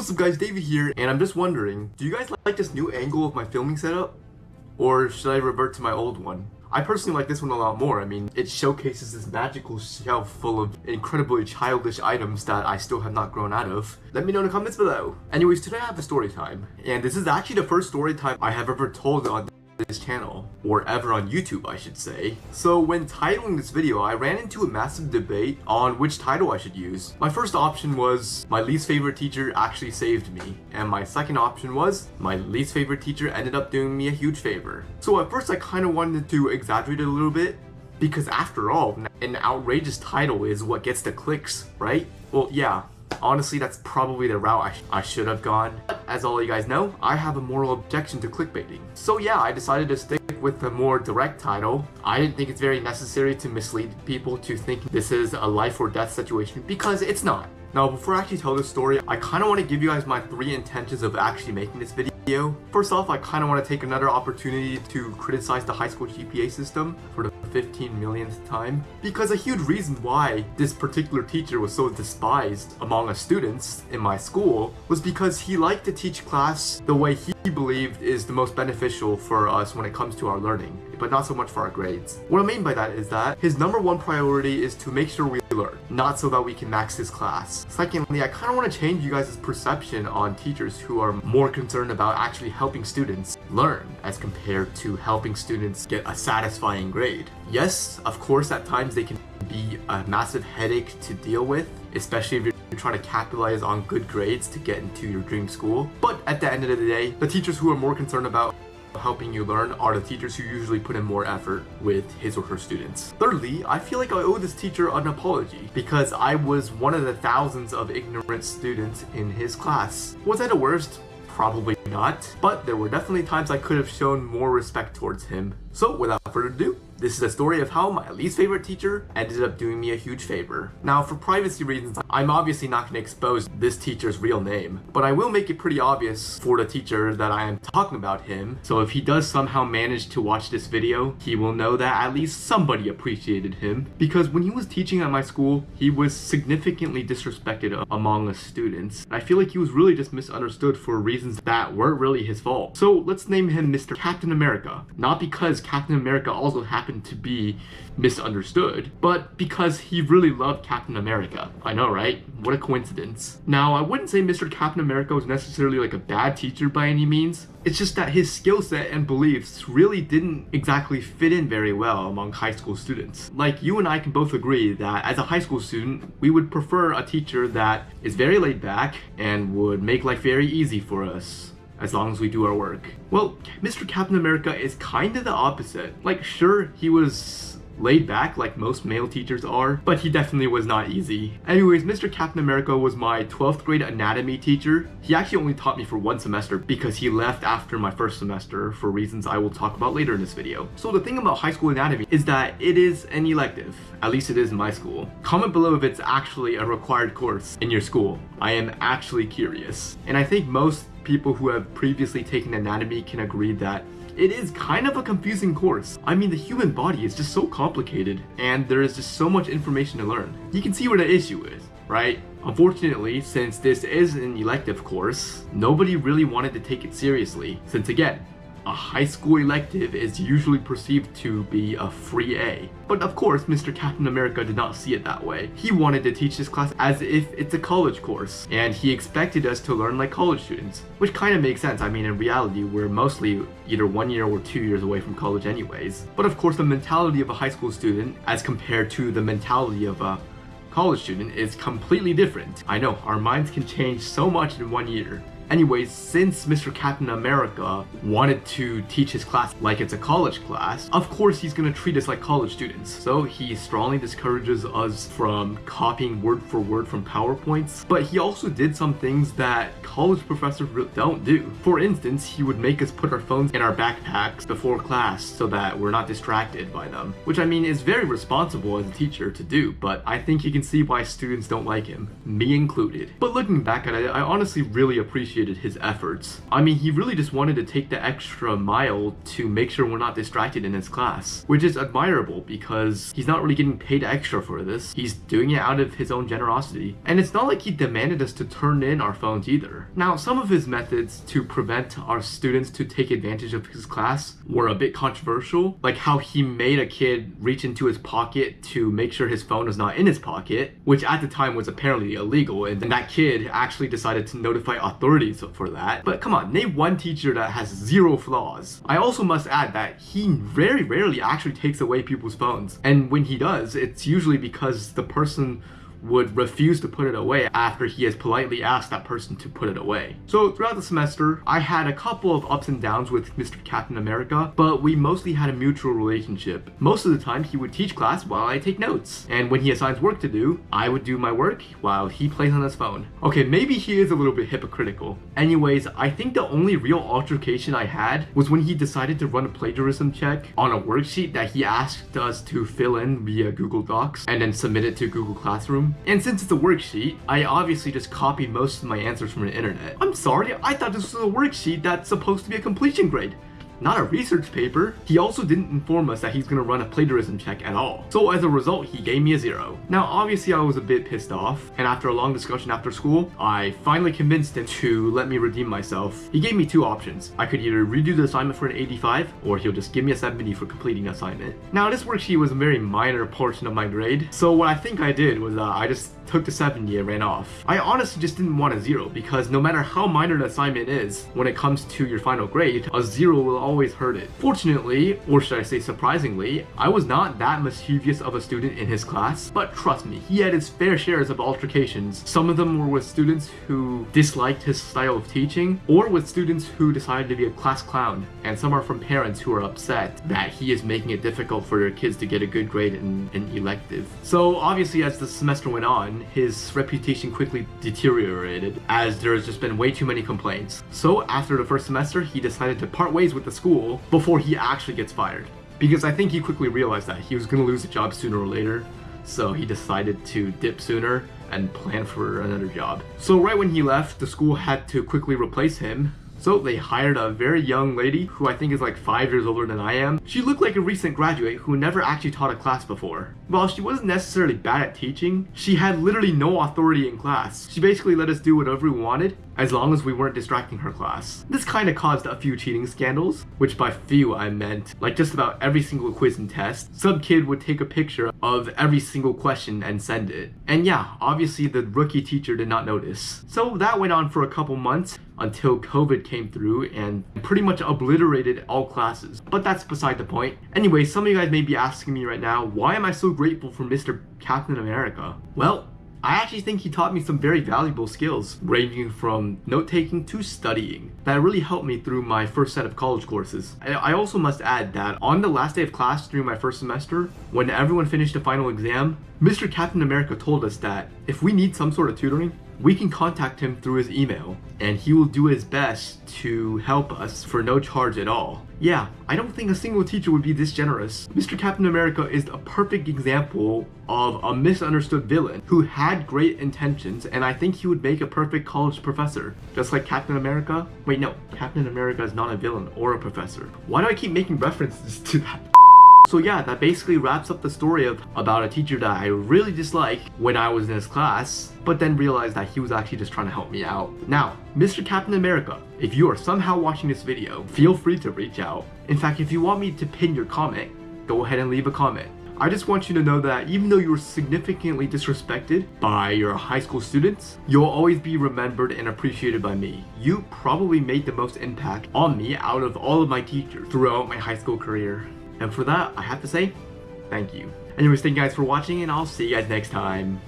What's up guys, David here, and I'm just wondering, do you guys like this new angle of my filming setup? Or should I revert to my old one? I personally like this one a lot more. I mean, it showcases this magical shelf full of incredibly childish items that I still have not grown out of. Let me know in the comments below. Anyways, today I have a story time, and this is actually the first story time I have ever told on this channel, or ever on YouTube I should say. So when titling this video, I ran into a massive debate on which title I should use. My first option was my least favorite teacher actually saved me, and my second option was my least favorite teacher ended up doing me a huge favor. So at first I kind of wanted to exaggerate it a little bit, because after all, an outrageous title is what gets the clicks, right? Well, yeah. Honestly, that's probably the route I should have gone. But as all you guys know, I have a moral objection to clickbaiting. So yeah, I decided to stick with a more direct title. I didn't think it's very necessary to mislead people to think this is a life or death situation, because it's not. Now, before I actually tell this story, I kind of want to give you guys my 3 intentions of actually making this video. First off, I kind of want to take another opportunity to criticize the high school GPA system for the 15 millionth time, because a huge reason why this particular teacher was so despised among us students in my school was because he liked to teach class the way he believed is the most beneficial for us when it comes to our learning, but not so much for our grades. What I mean by that is that his #1 priority is to make sure we learn, not so that we can max his class. Secondly, I kind of want to change you guys' perception on teachers who are more concerned about actually helping students learn as compared to helping students get a satisfying grade. Yes, of course, at times they can be a massive headache to deal with, especially if you're trying to capitalize on good grades to get into your dream school. But at the end of the day, the teachers who are more concerned about helping you learn are the teachers who usually put in more effort with his or her students. Thirdly, I feel like I owe this teacher an apology because I was one of the thousands of ignorant students in his class. Was I the worst? Probably not, but there were definitely times I could have shown more respect towards him. So without further ado, this is a story of how my least favorite teacher ended up doing me a huge favor. Now, for privacy reasons, I'm obviously not going to expose this teacher's real name, but I will make it pretty obvious for the teacher that I am talking about him. So if he does somehow manage to watch this video, he will know that at least somebody appreciated him, because when he was teaching at my school, he was significantly disrespected among us students. I feel like he was really just misunderstood for reasons that weren't really his fault. So let's name him Mr. Captain America. Not because Captain America also happened to be misunderstood, but because he really loved Captain America. I know, right? What a coincidence. Now, I wouldn't say Mr. Captain America was necessarily like a bad teacher by any means. It's just that his skill set and beliefs really didn't exactly fit in very well among high school students. Like, you and I can both agree that as a high school student, we would prefer a teacher that is very laid back and would make life very easy for us, as long as we do our work. Well, Mr. Captain America is kind of the opposite. Like, sure, he was laid back like most male teachers are, but he definitely was not easy. Anyways, Mr. Captain America was my 12th grade anatomy teacher. He actually only taught me for 1 semester because he left after my first semester for reasons I will talk about later in this video. So the thing about high school anatomy is that it is an elective. At least it is in my school. Comment below if it's actually a required course in your school. I am actually curious. And I think most people who have previously taken anatomy can agree that it is kind of a confusing course. I mean, the human body is just so complicated, and there is just so much information to learn. You can see where the issue is, right? Unfortunately, since this is an elective course, nobody really wanted to take it seriously, since again, a high school elective is usually perceived to be a free A. But of course, Mr. Captain America did not see it that way. He wanted to teach this class as if it's a college course, and he expected us to learn like college students, which kind of makes sense. I mean, in reality, we're mostly either 1 year or 2 years away from college anyways. But of course, the mentality of a high school student as compared to the mentality of a college student is completely different. I know, our minds can change so much in 1 year. Anyways, since Mr. Captain America wanted to teach his class like it's a college class, of course he's gonna treat us like college students. So he strongly discourages us from copying word for word from PowerPoints, but he also did some things that college professors really don't do. For instance, he would make us put our phones in our backpacks before class so that we're not distracted by them, which I mean is very responsible as a teacher to do, but I think you can see why students don't like him, me included. But looking back at it, I honestly really appreciate appreciated his efforts. I mean, he really just wanted to take the extra mile to make sure we're not distracted in his class, which is admirable because he's not really getting paid extra for this. He's doing it out of his own generosity. And it's not like he demanded us to turn in our phones either. Now, some of his methods to prevent our students to take advantage of his class were a bit controversial, like how he made a kid reach into his pocket to make sure his phone was not in his pocket, which at the time was apparently illegal, and that kid actually decided to notify authorities for that. But come on, name one teacher that has zero flaws. I also must add that he very rarely actually takes away people's phones, and when he does, it's usually because the person would refuse to put it away after he has politely asked that person to put it away. So throughout the semester, I had a couple of ups and downs with Mr. Captain America, but we mostly had a mutual relationship. Most of the time, he would teach class while I take notes, and when he assigns work to do, I would do my work while he plays on his phone. Okay, maybe he is a little bit hypocritical. Anyways, I think the only real altercation I had was when he decided to run a plagiarism check on a worksheet that he asked us to fill in via Google Docs and then submit it to Google Classroom. And since it's a worksheet, I obviously just copied most of my answers from the internet. I'm sorry, I thought this was a worksheet that's supposed to be a completion grade, not a research paper. He also didn't inform us that he's gonna run a plagiarism check at all. So as a result, he gave me a 0. Now obviously I was a bit pissed off, and after a long discussion after school, I finally convinced him to let me redeem myself. He gave me 2 options. I could either redo the assignment for an 85, or he'll just give me a 70 for completing the assignment. Now this worksheet was a very minor portion of my grade, so what I think I did was I just took the 70 and ran off. I honestly just didn't want a 0 because no matter how minor the assignment is, when it comes to your final grade, a 0 will always hurt it. Fortunately, or should I say surprisingly, I was not that mischievous of a student in his class, but trust me, he had his fair shares of altercations. Some of them were with students who disliked his style of teaching, or with students who decided to be a class clown, and some are from parents who are upset that he is making it difficult for their kids to get a good grade in an elective. So obviously as the semester went on, his reputation quickly deteriorated as there has just been way too many complaints. So after the first semester, he decided to part ways with the school before he actually gets fired. Because I think he quickly realized that he was going to lose a job sooner or later, so he decided to dip sooner and plan for another job. So right when he left, the school had to quickly replace him. So they hired a very young lady who I think is like 5 years older than I am. She looked like a recent graduate who never actually taught a class before. While she wasn't necessarily bad at teaching, she had literally no authority in class. She basically let us do whatever we wanted as long as we weren't distracting her class. This kind of caused a few cheating scandals, which by few I meant like just about every single quiz and test. Some kid would take a picture of every single question and send it. And yeah, obviously the rookie teacher did not notice. So that went on for a couple months until COVID came through and pretty much obliterated all classes. But that's beside the point. Anyway, some of you guys may be asking me right now, why am I so grateful for Mr. Captain America? Well, I actually think he taught me some very valuable skills, ranging from note-taking to studying, that really helped me through my first set of college courses. I also must add that on the last day of class during my first semester, when everyone finished the final exam, Mr. Captain America told us that if we need some sort of tutoring, we can contact him through his email, and he will do his best to help us for no charge at all. Yeah, I don't think a single teacher would be this generous. Mr. Captain America is a perfect example of a misunderstood villain who had great intentions, and I think he would make a perfect college professor. Just like Captain America. Wait, no, Captain America is not a villain or a professor. Why do I keep making references to that? So yeah, that basically wraps up the story about a teacher that I really disliked when I was in his class, but then realized that he was actually just trying to help me out. Now, Mr. Captain America, if you are somehow watching this video, feel free to reach out. In fact, if you want me to pin your comment, go ahead and leave a comment. I just want you to know that even though you were significantly disrespected by your high school students, you'll always be remembered and appreciated by me. You probably made the most impact on me out of all of my teachers throughout my high school career. And for that, I have to say, thank you. Anyways, thank you guys for watching, and I'll see you guys next time.